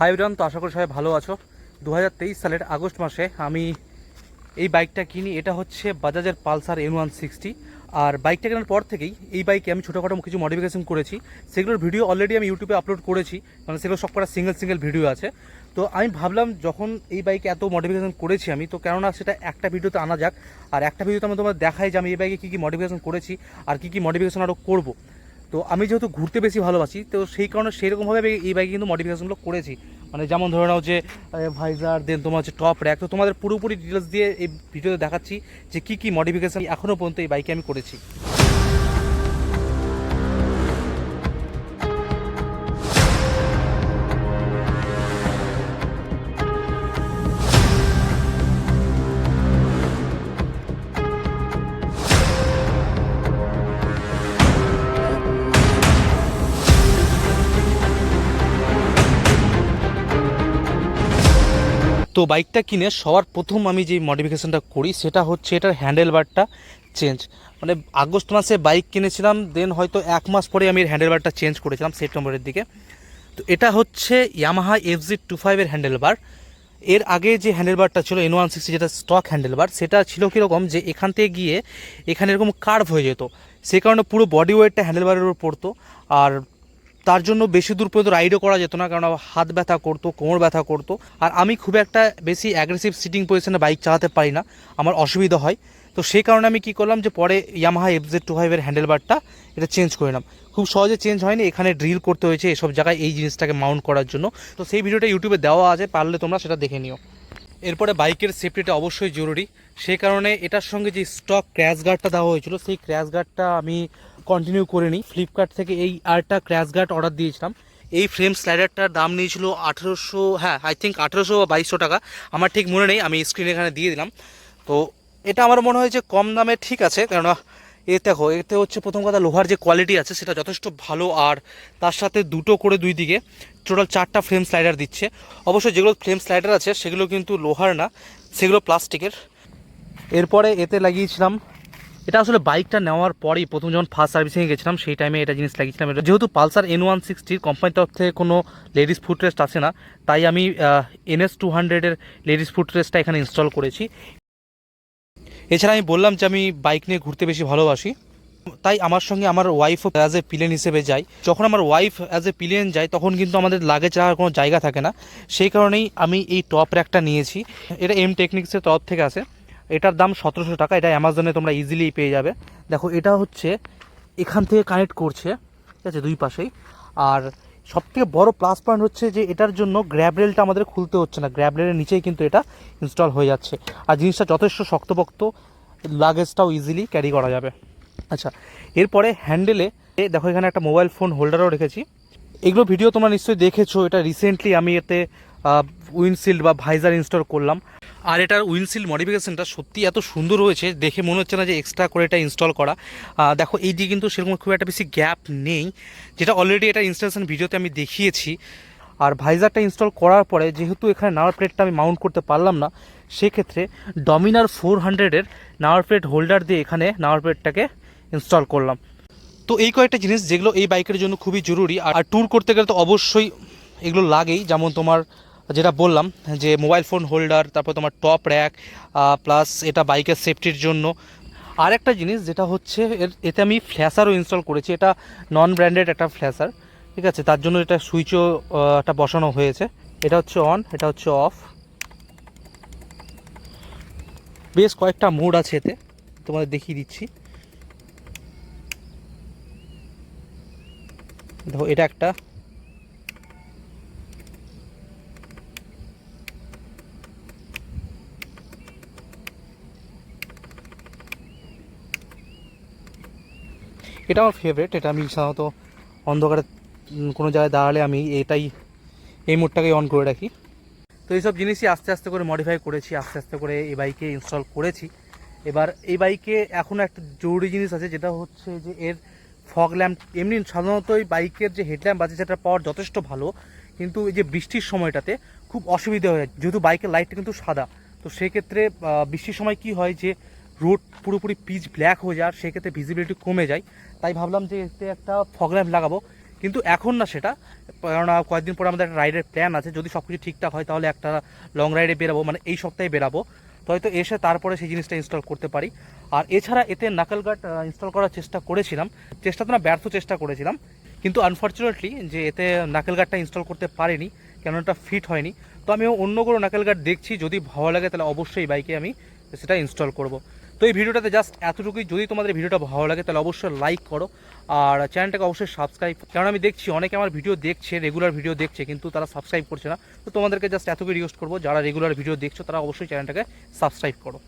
Hi everyone, তো আশা করি সবাই ভালো আছো। 2023 সালের আগস্ট মাসে আমি এই বাইকটা কিনি। এটা হচ্ছে বাজাজের পালসার N160। আর বাইকটা কেনার পর থেকেই এই বাইকে আমি ছোটোখাটো কিছু মডিফিকেশন করেছি। সেগুলোর ভিডিও অলরেডি আমি ইউটিউবে আপলোড করেছি, মানে সেগুলো সব কটা সিঙ্গেল ভিডিও আছে। তো আমি ভাবলাম যখন এই বাইকে এত মডিফিকেশন করেছি আমি, তো কেননা সেটা একটা ভিডিওতে আনা যাক। আর একটা ভিডিওতে আমি তোমাদের দেখাই যে আমি এই বাইকে কী কী মডিফিকেশন করেছি আর কী কী মডিফিকেশন আরও করবো। তো আমি যেহেতু ঘুরতে বেশি ভালোবাসি, তো সেই কারণে সেইরকমভাবে আমি এই বাইকে কিন্তু মডিফিকেশনগুলো করেছি। মানে যেমন ধরে নাও যে ভাইজার, দেন তোমার হচ্ছে টপ র্যাক। তো তোমাদের পুরোপুরি ডিটেলস দিয়ে এই ভিডিওতে দেখাচ্ছি যে কী কী মডিফিকেশন এখনও পর্যন্ত এই বাইকে আমি করেছি। তো বাইকটা কিনে সবার প্রথম আমি যে মডিফিকেশানটা করি সেটা হচ্ছে এটার হ্যান্ডেল বারটা চেঞ্জ। মানে আগস্ট মাসে বাইক কিনেছিলাম, দেন হয়তো 1 মাস পরে আমি এর হ্যান্ডেল বারটা চেঞ্জ করেছিলাম সেপ্টেম্বরের দিকে। তো এটা হচ্ছে ইয়ামাহা FZ25 এর হ্যান্ডেল বার। এর আগে যে হ্যান্ডেল বারটা ছিল N160, যেটা স্টক হ্যান্ডেল বার, সেটা ছিল কীরকম যে এখান থেকে গিয়ে এখানে এরকম কার্ভ হয়ে যেত। সে কারণে পুরো বডি ওয়েটটা হ্যান্ডেল বারের উপর পড়তো। আর তার জন্য বেশি দূর পর্যন্ত রাইডও করা যেত না, কারণ হাত ব্যথা করতো, কোমর ব্যথা করতো। আর আমি খুব একটা বেশি অ্যাগ্রেসিভ সিটিং পজিশনে বাইক চালাতে পারি না, আমার অসুবিধা হয়। তো সেই কারণে আমি কী করলাম যে পরে ইয়ামাহা FZ25 এর হ্যান্ডেল বারটা এটা চেঞ্জ করে নিলাম। খুব সহজে চেঞ্জ হয়নি, এখানে ড্রিল করতে হয়েছে এসব জায়গায় এই জিনিসটাকে মাউন্ট করার জন্য। তো সেই ভিডিওটা ইউটিউবে দেওয়া আছে, পারলে তোমরা সেটা দেখে নিও। এরপরে বাইকের সেফটিটা অবশ্যই জরুরি। সেই কারণে এটার সঙ্গে যে স্টক ক্র্যাশ গার্ডটা দেওয়া হয়েছিল, সেই ক্র্যাশ গার্ডটা আমি কন্টিনিউ করে নিই। ফ্লিপকার্ট থেকে এই আরেকটা ক্র্যাশ গার্ড অর্ডার দিয়েছিলাম। এই ফ্রেম স্লাইডারটার দাম নিয়েছিল 1800, হ্যাঁ আই থিঙ্ক 1800 বা 2200 টাকা, আমার ঠিক মনে নেই। আমি স্ক্রিনে এখানে দিয়ে দিলাম। তো এটা আমার মনে হয় যে কম দামে ঠিক আছে, কেননা দেখো এতে হচ্ছে প্রথম কথা লোহার যে কোয়ালিটি আছে সেটা যথেষ্ট ভালো। আর তার সাথে দুটো করে দুই দিকে টোটাল 4টা ফ্রেম স্লাইডার দিচ্ছে। অবশ্যই যেগুলো ফ্রেম স্লাইডার আছে সেগুলো কিন্তু লোহার না, সেগুলো প্লাস্টিকের। এরপরে এতে লাগিয়েছিলাম, এটা আসলে বাইকটা নেওয়ার পরেই প্রথম যখন ফার্স্ট সার্ভিসিংয়ে গেছিলাম সেই টাইমে এটা জিনিস লাগিয়েছিলাম। এটা যেহেতু পালসার N160 কোম্পানির তরফ থেকে কোনো লেডিস ফুট রেস্ট আসে না, তাই আমি NS200 লেডিস ফুট রেস্টটা এখানে ইনস্টল করেছি। এছাড়া আমি বললাম যে আমি বাইক নিয়ে ঘুরতে বেশি ভালোবাসি, তাই আমার সঙ্গে আমার ওয়াইফও অ্যাজ এ পিলেন হিসেবে যায়। যখন আমার ওয়াইফ অ্যাজ এ পিলেন যায় তখন কিন্তু আমাদের লাগেজ রাখার কোনো জায়গা থাকে না। সেই কারণেই আমি এই টপ র্যাকটা নিয়েছি। এটা এম টেকনিক্সের তরফ থেকে আসে। এটার দাম 1700 টাকা। এটা অ্যামাজনে তোমরা ইজিলি পেয়ে যাবে। দেখো এটা হচ্ছে এখান থেকে কানেক্ট করছে, ঠিক আছে, দুই পাশেই। আর সবথেকে বড় প্লাস পয়েন্ট হচ্ছে যে এটার জন্য গ্র্যাব রেলটা আমাদের খুলতে হচ্ছে না, গ্র্যাব রেলের নিচেই কিন্তু এটা ইনস্টল হয়ে যাচ্ছে। আর জিনিসটা যথেষ্ট শক্তপোক্ত, লাগেজটাও ইজিলি ক্যারি করা যাবে। আচ্ছা, এরপরে হ্যান্ডেলে দেখো এখানে একটা মোবাইল ফোন হোল্ডারও রেখেছি। এগুলো ভিডিও তোমরা নিশ্চয়ই দেখেছো। এটা রিসেন্টলি আমি এতে উইন্ডশিল্ড বা ভাইজার ইনস্টল করলাম। আর এটার উইন্ডশিল্ড মডিফিকেশনটা সত্যি এত সুন্দর হয়েছে, দেখে মনে হচ্ছে না যে এক্সট্রা করে এটা ইনস্টল করা। দেখো এই দিকে কিন্তু সেরকম খুব একটা বেশি গ্যাপ নেই, যেটা অলরেডি এটা ইনস্টলেশন ভিডিওতে আমি দেখিয়েছি। আর ভাইজারটা ইনস্টল করার পরে যেহেতু এখানে নাম্বার প্লেটটা আমি মাউন্ট করতে পারলাম না, সেক্ষেত্রে ডমিনার 400-এর নাম্বার প্লেট হোল্ডার দিয়ে এখানে নাম্বার প্লেটটাকে ইনস্টল করলাম। তো এই কয়েকটা জিনিস যেগুলো এই বাইকের জন্য খুবই জরুরি। আর ট্যুর করতে গেলে তো অবশ্যই এগুলো লাগেই। যেমন তোমার যেটা বললাম যে মোবাইল ফোন হোল্ডার, তারপর তোমার টপ র্যাক, প্লাস এটা বাইকের সেফটির জন্য। আর একটা জিনিস যেটা হচ্ছে এতে আমি ফ্ল্যাশারও ইনস্টল করেছি। এটা নন ব্র্যান্ডেড একটা ফ্ল্যাশার, ঠিক আছে, তার জন্য এটা সুইচও একটা বসানো হয়েছে। এটা হচ্ছে অন, এটা হচ্ছে অফ। বেশ কয়েকটা মোড আছে এতে, তোমাদের দেখিয়ে দিচ্ছি। দেখো এটা একটা, এটা আমার ফেভারিট। এটা আমি সাধারণত অন্ধকারে কোনো জায়গায় দাঁড়ালে আমি এই মোডটাকে অন করে রাখি। তো এইসব জিনিসই আস্তে আস্তে করে মডিফাই করেছি, আস্তে আস্তে করে এই বাইকে ইনস্টল করেছি। এবার এই বাইকে এখন একটা জরুরি জিনিস আছে, যেটা হচ্ছে যে এর ফগ ল্যাম্প। এমনি সাধারণত এই বাইকের যে হেডল্যাম্প আছে সেটা পাওয়ার যথেষ্ট ভালো, কিন্তু এই যে বৃষ্টির সময়টাতে খুব অসুবিধা হয়ে যায়, যেহেতু বাইকের লাইটটা কিন্তু সাদা। তো সেক্ষেত্রে বৃষ্টির সময় কি হয় যে রোড পুরোপুরি পিচ ব্ল্যাক হয়ে যায়, আর সেক্ষেত্রে ভিজিবিলিটি কমে যায়। তাই ভাবলাম যে এতে একটা ফগ ল্যাম্প লাগাবো। কিন্তু এখন না সেটা, কারণ কয়েকদিন পরে আমাদের একটা রাইডের প্ল্যান আছে, যদি সব কিছু ঠিকঠাক হয় তাহলে একটা লং রাইডে বেরাবো, মানে এই সপ্তাহে বেরাবো, তো হয়তো এসে তারপরে সেই জিনিসটা ইনস্টল করতে পারি। আর এছাড়া এতে নাকেল গার্ড ইনস্টল করার চেষ্টা করেছিলাম, চেষ্টা তো না ব্যর্থ চেষ্টা করেছিলাম, কিন্তু আনফর্চুনেটলি যে এতে নাকেল গার্ডটা ইনস্টল করতে পারিনি, কেন এটা ফিট হয়নি। তো আমি অন্য কোনো নাকেল গার্ড দেখছি, যদি ভালো লাগে তাহলে অবশ্যই বাইকে আমি সেটা ইনস্টল করব। তো এই ভিডিওটাতে জাস্ট এতটুকুই। যদি তোমাদের ভিডিওটা ভালো লাগে তাহলে অবশ্যই লাইক করো, আর চ্যানেলটাকে অবশ্যই সাবস্ক্রাইব, কারণ আমি দেখছি অনেকে আমার ভিডিও দেখছে, রেগুলার ভিডিও দেখছে, কিন্তু তারা সাবস্ক্রাইব করছে না। তো তোমাদেরকে জাস্ট এতটুকুই রিকোয়েস্ট করবো, যারা রেগুলার ভিডিও দেখছো তারা অবশ্যই চ্যানেলটাকে সাবস্ক্রাইব করো।